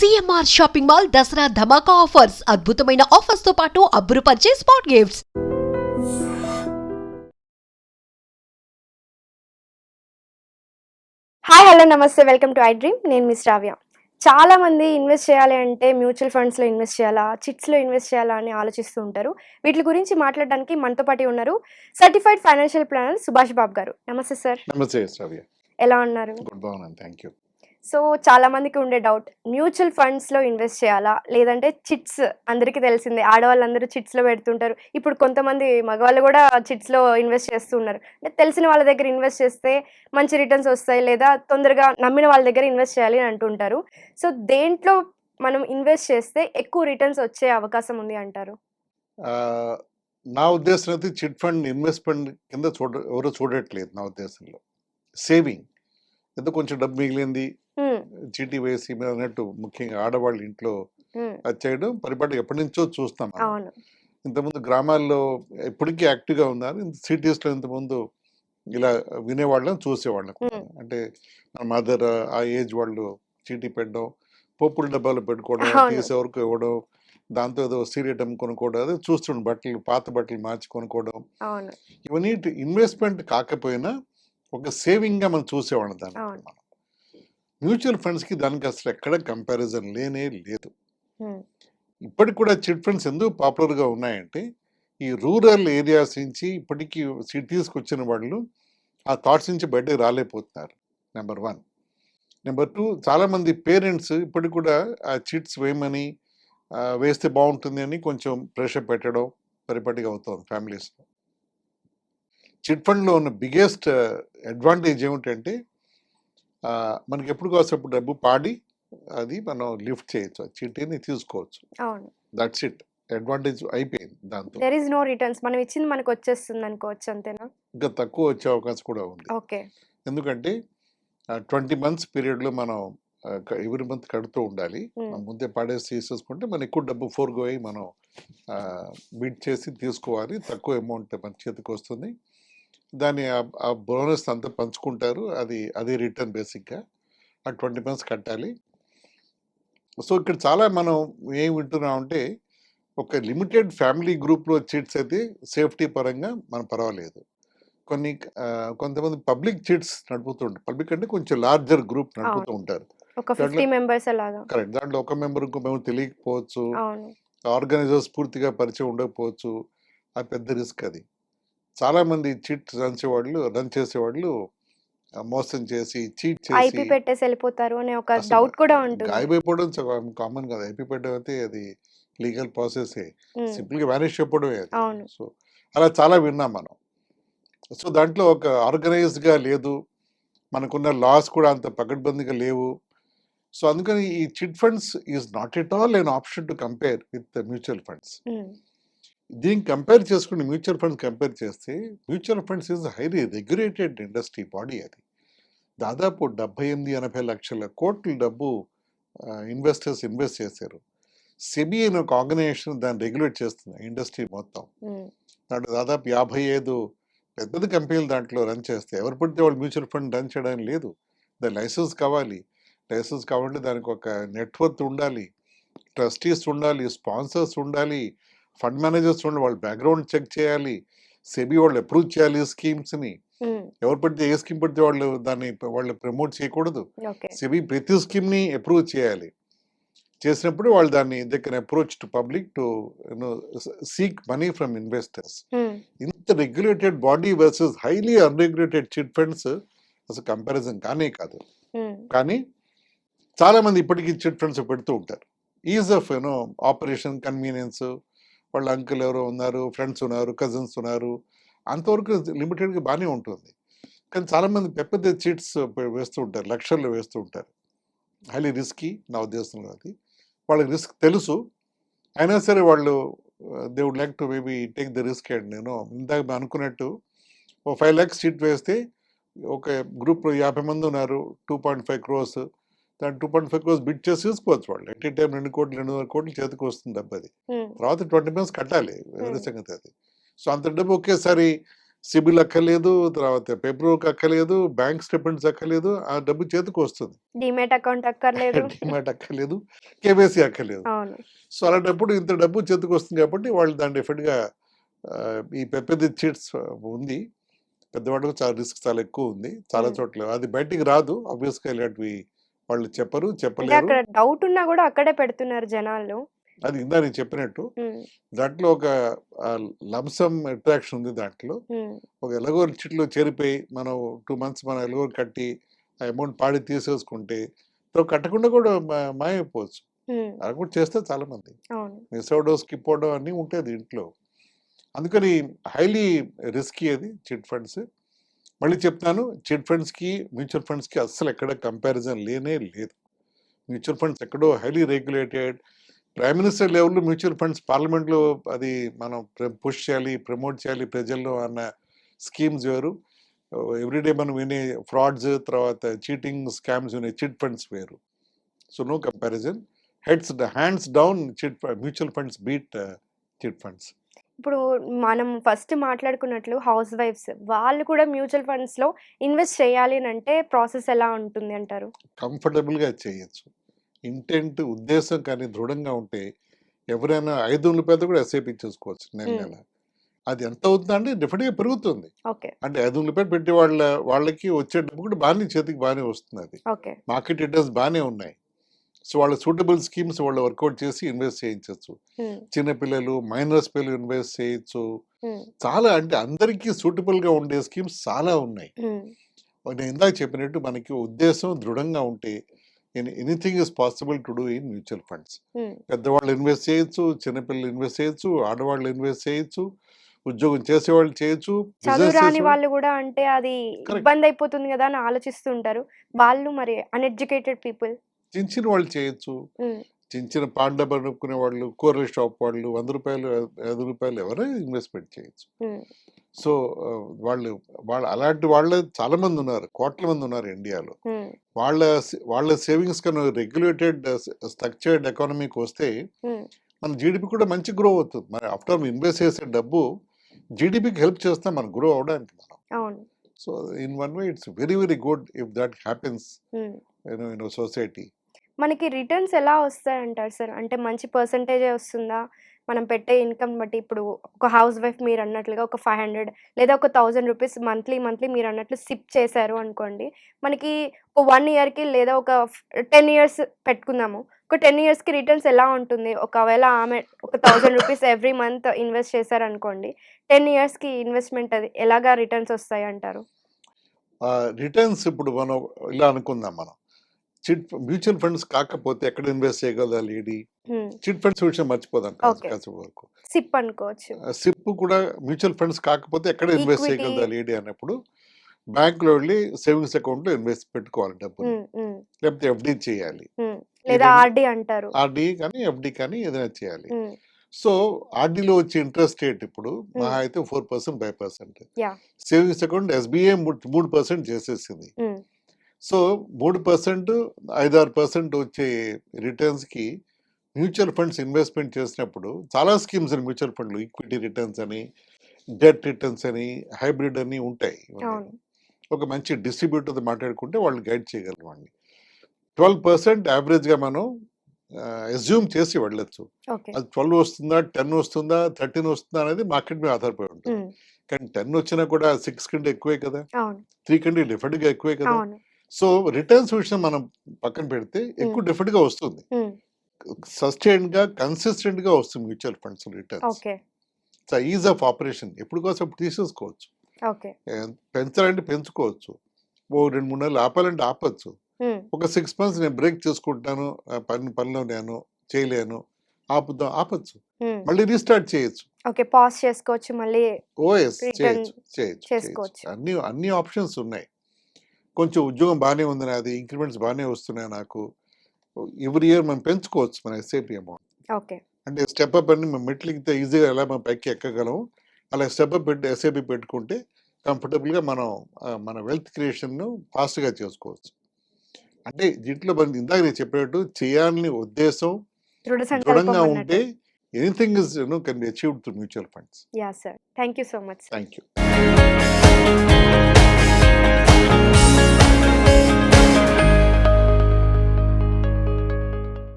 CMR shopping mall Dasara ధమాకా offers అద్భుతమైన offers తో పాటు అబ్బురుపరిచే స్పాట్ గిఫ్ట్స్. హాయ్ హలో నమస్తే వెల్కమ్ టు ఐ డ్రీమ్. నేను మిస్ రావ్య. చాలా మంది ఇన్వెస్ట్ చేయాలి అంటే మ్యూచువల్ ఫండ్స్లో ఇన్వెస్ట్ చేయాలా, చిట్స్లో ఇన్వెస్ట్ చేయాలా అని ఆలోచిస్తూ ఉంటారు. వీటి గురించి మాట్లాడడానికి మనతో పాటు ఉన్నారు certified financial planner Subhash Babu గారు. నమస్తే సార్. నమస్తే శ్రావ్య. ఎలా ఉన్నారు? గుడ్ బాగున్నాను, థ్యాంక్ యూ. సో చాలా మందికి ఉండే డౌట్, మ్యూచువల్ ఫండ్స్లో ఇన్వెస్ట్ చేయాలా లేదంటే చిట్స్? అందరికీ తెలిసిందే, ఆడవాళ్ళందరూ చిట్స్లో పెడుతుంటారు. ఇప్పుడు కొంతమంది మగవాళ్ళు కూడా చిట్స్లో ఇన్వెస్ట్ చేస్తున్నారు. అంటే తెలిసిన వాళ్ళ దగ్గర ఇన్వెస్ట్ చేస్తే మంచి రిటర్న్స్ వస్తాయి, లేదా తొందరగా నమ్మిన వాళ్ళ దగ్గర ఇన్వెస్ట్ చేయాలి అని అంటుంటారు. సో దేంట్లో మనం ఇన్వెస్ట్ చేస్తే ఎక్కువ రిటర్న్స్ వచ్చే అవకాశం ఉంది అంటారు? ఆ, నా ఉద్దేశం అయితే చిట్ ఫండ్ ఇన్వెస్ట్మెంట్ కింద ఎవరు చూడట్లేదు. నా ఉద్దేశంలో సేవింగ్, ఏదో కొంచెం డబ్బు మిగిలింది చీటీ వేసి మీరు అన్నట్టు, ముఖ్యంగా ఆడవాళ్ళ ఇంట్లో అది చేయడం పరిపాటి ఎప్పటి నుంచో చూస్తాం. అవును. ఇంతకుముందు గ్రామాల్లో ఇప్పటికీ యాక్టివ్గా ఉన్నారు, సిటీస్లో ఇంతకుముందు ఇలా వినేవాళ్ళం, చూసేవాళ్ళం. అంటే మన మదర్ ఆ ఏజ్ వాళ్ళు చీటీ పెట్టడం, పోపుల డబ్బాలు పెట్టుకోవడం, అవును. తీసే వరకు ఇవ్వడం, దాంతో ఏదో సీరియటం కొనుక్కోవడం, అదే చూస్తుండే బట్టలు, పాత బట్టలు మార్చి కొనుక్కోవడం, అవును. ఇవన్నీ ఇన్వెస్ట్మెంట్ కాకపోయినా ఒక సేవింగ్గా మనం చూసేవాళ్ళం. దానికి అవును. మనం మ్యూచువల్ ఫండ్స్కి దానికి అసలు ఎక్కడ కంపారిజన్ లేనే లేదు. ఉమ్. ఇప్పటికి కూడా చిట్ ఫండ్స్ ఎందుకు పాపులర్గా ఉన్నాయంటే, ఈ రూరల్ ఏరియాస్ నుంచి ఇప్పటికీ సిటీస్కి వచ్చిన వాళ్ళు ఆ థాట్స్ నుంచి బయటకు రాలేకపోతున్నారు. నెంబర్ 1. నెంబర్ 2, చాలామంది పేరెంట్స్ ఇప్పటికి కూడా ఆ చిట్స్ వేయమని, వేస్తే బాగుంటుంది అని కొంచెం ప్రెషర్ పెట్టడం పరిపాటిగా అవుతుంది ఫ్యామిలీస్లో. చిట్ ఫండ్లో ఉన్న బిగ్గెస్ట్ అడ్వాంటేజ్ ఏమిటంటే, మనకి ఎప్పుడు కాసేపు డబ్బు పాడి అది మనం లిఫ్ట్ చేయొచ్చు, ఆ చీటీని తీసుకోవచ్చు. అవును. That's it. అడ్వాంటేజ్ అయిపోయింది. దాంతో దెర్ ఈస్ నో రిటర్న్స్, మనం ఇచ్చింది మనకు వచ్చేస్తుంది అనుకోవచ్చు, అంతేనా? ఇంకా తక్కువ వచ్చే అవకాశం కూడా ఉంది. ఓకే. ఎందుకంటే 20 మంత్స్ పీరియడ్లో మనం ఎవ్రీ మంత్ కడుతూ ఉండాలి. మనం ముందే పాడేసి తీసేసుకుంటే మనం ఎక్కువ డబ్బు ఫోర్గో అయ్యి మనం బిడ్ చేసి తీసుకోవాలి. తక్కువ అమౌంట్ మన చేతికి వస్తుంది. దాన్ని ఆ బోనస్ అంతా పంచుకుంటారు. అది రిటర్న్ బేసిక్గా ఆ 20 మంత్స్ కట్టాలి. సో ఇక్కడ చాలా మనం ఏం వింటున్నామంటే, ఒక లిమిటెడ్ ఫ్యామిలీ గ్రూప్లో చిట్స్ అయితే సేఫ్టీ పరంగా మనం పర్వాలేదు. కొంతమంది పబ్లిక్ చిట్స్ నడుపుతుంటారు. పబ్లిక్ అంటే కొంచెం లార్జర్ గ్రూప్ నడుపుతూ ఉంటారు. ఒక 50 మెంబర్స్ అలాగా. కరెక్ట్. దాంట్లో ఒక మెంబర్ ఇంకో మెంబర్ తెలియకపోవచ్చు, అవును. ఆర్గనైజర్స్ పూర్తిగా పరిచయం ఉండకపోవచ్చు. ఆ పెద్ద రిస్క్ అది. చాలామంది చిట్ రన్ చేసేవాళ్ళు మోసం చేసి, చీట్ ఐపీ చేసి పెట్టేసి వెళ్ళిపోతారు అనే ఒక అసలు డౌట్ కూడా ఉంటుంది. గాయమైపోవడం కామన్ కదా. ఐపీ పెట్టడం అయితే అది లీగల్ ప్రాసెసే. సింపుల్గా వ్యానిష్ అయిపోవడమే అది. అవును. సో అలా చాలా విన్నాం మనం. సో దాంట్లో ఒక ఆర్గనైజ్డ్గా లేదు, మనకున్న లాస్ కూడా అంత పకడ్బందీగా లేవు. సో అందుకని ఈ chit funds is not at all N option to compare with mutual funds. దీనికి కంపేర్ చేసుకుని మ్యూచువల్ ఫండ్స్ కంపేర్ చేస్తే, mutual funds is highly regulated industry body. అది దాదాపు 78-80 లక్షల కోట్ల డబ్బు ఇన్వెస్టర్స్ ఇన్వెస్ట్ చేశారు. సెబీ అనే ఒక ఆర్గనైజేషన్ దాన్ని రెగ్యులేట్ చేస్తుంది ఇండస్ట్రీ మొత్తం. దాంట్లో దాదాపు 55 పెద్ద కంపెనీలు దాంట్లో రన్ చేస్తే, ఎవరు పడితే వాళ్ళు మ్యూచువల్ ఫండ్ రన్ చేయడానికి లేదు. దాని లైసెన్స్ కావాలి. లైసెన్స్ కావాలంటే దానికి ఒక నెట్వర్క్ ఉండాలి, ట్రస్టీస్ ఉండాలి, స్పాన్సర్స్ ఉండాలి, ఫండ్ మేనేజర్స్ ఉండాలి, వాళ్ళ బ్యాక్గ్రౌండ్ చెక్ చేయాలి, సెబీ వాళ్ళు అప్రూవ్ చేయాలి స్కీమ్స్ని. ఎవరు పడితే ఏ స్కీమ్ పడితే వాళ్ళు ప్రమోట్ చేయకూడదు. సెబీ ప్రతి స్కీమ్ని అప్రూవ్ చేయాలి. చేసినప్పుడు వాళ్ళు దాన్ని they can approach to public to seek money from investors. ఇంత regulated body versus highly unregulated chit funds అసలు కంపారిజన్ కానే కాదు. కానీ చాలామంది ఇప్పటికీ చిట్ ఫండ్స్ పెడుతూ ఉంటారు. ఈజ్ ఆఫ్ ఆపరేషన్, కన్వీనియన్స్, వాళ్ళ అంకుల్ ఎవరో ఉన్నారు, ఫ్రెండ్స్ ఉన్నారు, కజిన్స్ ఉన్నారు, అంతవరకు లిమిటెడ్గా బాగానే ఉంటుంది. కానీ చాలామంది పెద్ద చిట్స్ వేస్తూ ఉంటారు, లక్షల్లో వేస్తూ ఉంటారు. హైలీ రిస్కీ నా ఉద్దేశంలో. అది వాళ్ళకి రిస్క్ తెలుసు, అయినా సరే వాళ్ళు they would like to maybe take the risk. And ఇందాక మేము అనుకున్నట్టు ఓ 5 lakhs సీట్ వేస్తే ఒక గ్రూప్లో 50 మంది ఉన్నారు, 2.5 crores, దాని 2.5 crores బిడ్ చేసి తీసుకోవచ్చు వాళ్ళు. ఎట్ ఏ టైం 2 కోట్లు 2.5 కోట్లు చేతికి వస్తుంది డబ్బు. అది తర్వాత 20 months కట్టాలి, వేరే సంగతి అది. సో అంత డబ్బు ఒకేసారి సిబిల్ అక్కర్లేదు, తర్వాత పేపర్ వర్క్ అక్కర్లేదు, బ్యాంక్ స్టేట్మెంట్స్ అక్కర్లేదు. ఆ డబ్బు చేతికి వస్తుంది. డీమ్యాట్ అకౌంట్ అక్కర్లేదు. డీమ్యాట్ అక్కర్లేదు, కేవైసీ అక్కర్లేదు. అవును. సో అలాంటప్పుడు ఇంత డబ్బు చేతికి వస్తుంది కాబట్టి వాళ్ళు దాన్ని డెఫినెట్గా ఈ పెద్ద చీట్స్ ఉంది. పెద్దవాళ్ళకు చాలా రిస్క్ చాలా ఎక్కువ ఉంది చాలా ఉమ్. చోట్ల. అది బయటికి రాదు ఆబ్వియస్గా, ఇలాంటివి వాళ్ళు అంటే చెప్పలేరు. అక్కడ డౌట్ ఉన్నా కూడా అక్కడే పెడుతున్నారు జనాలు. అది ఇందా నేను చెప్పినట్టు ఉమ్, దాంట్లో ఒక లంసమ్ అట్రాక్షన్ ఉంది దాంట్లో. ఉమ్, ఒక ఎలాగో చిట్లో చేరిపోయి మనం 2 months మనం ఎలాగో కట్టి ఆ అమౌంట్ పాడి తీసేసుకుంటే కట్టకుండా కూడా మాయమైపోవచ్చు. ఉమ్, అలా కూడా చేస్తే చాలా మంది అవును. మిస్ అవడం, స్కిప్ అవడం అన్నీ ఉంటాయి దీంట్లో. అందుకని హైలీ రిస్కీ అది చిట్ ఫండ్స్. మళ్ళీ చెప్తాను, చిట్ ఫండ్స్కి మ్యూచువల్ ఫండ్స్కి అస్సలు ఎక్కడ కంపారిజన్ లేనే లేదు. మ్యూచువల్ ఫండ్స్ ఎక్కడో హైలీ రెగ్యులేటెడ్, ప్రైమ్ మినిస్టర్ లెవెల్లో మ్యూచువల్ ఫండ్స్ పార్లమెంట్లో అది మనం పుష్ చేయాలి, ప్రమోట్ చేయాలి ప్రజల్లో అన్న స్కీమ్స్ వేరు. ఎవ్రీడే మనం వినే ఫ్రాడ్స్, తర్వాత చీటింగ్ స్కామ్స్ వినే చిట్ ఫండ్స్ వేరు. So no comparison. Hands down mutual funds beat chit funds. ఇప్పుడు మనం ఫస్ట్ మాట్లాడుకున్నట్లు హౌస్ వైఫ్స్ వాళ్ళు కూడా మ్యూచువల్ ఫండ్స్ లో ఇన్వెస్ట్ చేయాలి అని అంటే ప్రాసెస్ ఎలా ఉంటుంది అంటారు? కంఫర్టబుల్గా చేయొచ్చు. ఇంటెంట్, ఉద్దేశం కానీ దృఢంగా ఉంటే ఎవరైనా 500 రూపాయలతో కూడా ఎస్ఐపి చేసుకోవచ్చు నెల ఉమ్, నెల. అది ఎంత అవుతుందా అంటే డెఫినెట్గా పెరుగుతుంది. ఓకే. అంటే 500 రూపాయలు పెట్టి వాళ్ళకి వచ్చే డబ్బు కూడా చేతికి బాగానే వస్తుంది. అది ఓకే. మార్కెట్ రిటర్న్స్ బాగానే ఉన్నాయి. సో వాళ్ళ సూటబుల్ స్కీమ్స్ వాళ్ళు వర్కౌట్ చేసి ఇన్వెస్ట్ చేయించవచ్చు. ఉమ్, చిన్నపిల్లలు, మైనర్స్ పిల్లలు ఇన్వెస్ట్ చేయొచ్చు. ఉమ్, చాలా అంటే అందరికీ సూటబుల్గా ఉండే స్కీమ్స్ చాలా ఉన్నాయి. ఉమ్, నేను ఇందాక చెప్పినట్టు మనకి ఉద్దేశం దృఢంగా ఉంటే anything is possible to do in mutual funds. Um, పెద్దవాళ్ళు ఇన్వెస్ట్ చేయొచ్చు, చిన్నపిల్లలు ఇన్వెస్ట్ చేయొచ్చు, ఆడవాళ్ళు ఇన్వెస్ట్ చేయొచ్చు, ఉద్యోగం చేసేవాళ్ళు చేయొచ్చు, చదువు బిజినెస్ రాని చేసేవాళ్ళు. వాళ్ళు కూడా అంటే అది కరెక్ట్. ఇబ్బంది అయిపోతుంది కదా అని ఆలోచిస్తుంటారు. వాళ్ళు మరి అన్ఎడ్యుకేటెడ్ పీపుల్. చిన్న వాళ్ళు చేయొచ్చు. చిన్న పాండబ అనుకునే వాళ్ళు, కూరల షాప్ వాళ్ళు 100 రూపాయలు 5 రూపాయలు ఎవరైనా ఇన్వెస్ట్మెంట్ చేయొచ్చు. సో వాళ్ళు అలాంటి వాళ్ళే చాలా మంది ఉన్నారు, కోట్ల మంది ఉన్నారు ఇండియాలో. వాళ్ళ సేవింగ్స్ కన్నా రెగ్యులేటెడ్ స్ట్రక్చర్డ్ ఎకానమీకి వస్తే మన జీడిపి కూడా మంచి గ్రో అవుతుంది. మరి ఆఫ్టర్ ఇన్వెస్ట్ చేసే డబ్బు జీడిపికి హెల్ప్ చేస్తాం మనం గ్రో అవడానికి మనం. అవును. So in one way it's very very good if that happens in society. మనకి రిటర్న్స్ ఎలా వస్తాయంటారు సార్? అంటే మంచి పర్సంటేజే వస్తుందా మనం పెట్టే ఇన్కమ్ బట్టి? ఇప్పుడు ఒక హౌస్ వైఫ్ మీరు అన్నట్లుగా ఒక 500 లేదా ఒక 1000 రూపీస్ మంత్లీ మీరు అన్నట్లు సిప్ చేశారు అనుకోండి, మనకి ఒక 1 ఇయర్కి లేదా ఒక 10 ఇయర్స్ పెట్టుకుందాము, ఒక 10 ఇయర్స్కి రిటర్న్స్ ఎలా ఉంటుంది? ఒకవేళ ఆమె ఒక 1000 రూపీస్ ఎవ్రీ మంత్ ఇన్వెస్ట్ చేశారనుకోండి, 10 ఇయర్స్కి ఇన్వెస్ట్మెంట్ అది ఎలాగా రిటర్న్స్ వస్తాయి అంటారు? రిటర్న్స్ ఇప్పుడు మనం ఇలా అనుకుందాం, మనం మ్యూచువల్ ఫండ్స్ కాకపోతే ఎక్కడ ఇన్వెస్ట్ చేయగలదా లేడీ? చిట్ ఫండ్స్ విషయం మర్చిపోదాం కాసేపు వరకు. సిప్ అనుకోవచ్చు. సిప్ కూడా మ్యూచువల్ ఫండ్స్ కాకపోతే ఎక్కడ ఇన్వెస్ట్ ఈక్విటీ. చేయగలదా లేడీ అన్నప్పుడు బ్యాంకులో వెళ్ళి సేవింగ్స్ అకౌంట్లో ఇన్వెస్ట్ పెట్టుకోవాలి డబ్బులు, లేకపోతే ఎఫ్డి చేయాలి. లేదా ఆర్డి అంటారు. ఆర్డి కానీ ఎఫ్డి కానీ ఏదైనా చేయాలి. సో ఆర్డీలో వచ్చే ఇంట్రెస్ట్ రేట్ ఇప్పుడు మహా అయితే 4%, 5%. యా. సేవింగ్స్ అకౌంట్ ఎస్బీఐ 3% చేసేసింది. సో 3%, 5-6% వచ్చే రిటర్న్స్కి మ్యూచువల్ ఫండ్స్ ఇన్వెస్ట్మెంట్ చేసినప్పుడు చాలా స్కీమ్స్ అని మ్యూచువల్ ఫండ్లు, ఈక్విటీ రిటర్న్స్ అని, డెట్ రిటర్న్స్ అని, హైబ్రిడ్ అని ఉంటాయి. అవును. ఒక మంచి డిస్ట్రిబ్యూటర్తో మాట్లాడుకుంటే వాళ్ళు గైడ్ చేయగలరు వాళ్ళని. 12% యావరేజ్గా మనం అజ్యూమ్ చేసి వెళ్ళొచ్చు. ఓకే. అది 12 వస్తుందా, 10 వస్తుందా, 13 వస్తుందా అనేది మార్కెట్ మీద ఆధారపడి ఉంటుంది. కానీ 10 వచ్చినా కూడా 6 కంటే ఎక్కువే కదా, అవును. 3 కంటే డెఫినెట్గా ఎక్కువే కదా. అవును. సో రిటర్న్స్ విషయం మనం పక్కన పెడితే ఎక్కువ డెఫినెట్గా వస్తుంది, సస్టైన్గా కన్సిస్టెంట్గా వస్తుంది mutual funds returns. Okay. So is of operation ఎప్పుడు కోసం అప్పుడు తీసేసుకోవచ్చు. ఓకే. పెంచాలంటే పెంచుకోవచ్చు, ఓ 2-3 నెలలు ఆపాలంటే ఆపచ్చు. ఒక 6 months నేను బ్రేక్ చేసుకుంటాను, పనిలో నేను చేయలేను, ఆపచ్చు, మళ్ళీ రీస్టార్ట్ చేయొచ్చు. ఓకే. పాజ్ చేసుకోవచ్చు, మళ్ళీ ఓఎస్ రిటర్న్ చేయొచ్చు. చేసుకోవచ్చు. అన్ని ఆప్షన్స్ ఉన్నాయి. కొంచెం ఉద్యోగం బాగానే ఉంది, నాది ఇంక్రిమెంట్స్ బాగానే వస్తున్నాయి నాకు, ఎవ్రీ ఇయర్ మనం పెంచుకోవచ్చు మన ఎస్ఐపి అమౌంట్. ఓకే. అంటే స్టెప్ అప్ అని మనం మెట్లకి ఈజీగా ఎలా మనం పైకి ఎక్కగలం అలా స్టెప్ అప్ పెట్టి ఎస్ఐపి పెట్టుకుంటే కంఫర్టబుల్గా మనం మన వెల్త్ క్రియేషన్ను ఫాస్ట్గా చేసుకోవచ్చు. అంటే దీంట్లో మనం ఇందాక నేను చెప్పినట్టు చేయాలని ఉద్దేశం దృఢ సంకల్పం దృఢంగా అన్నట్టు. ఉంటే anything is can be achieved through mutual funds. Yeah sir. Thank you so much. Thank you.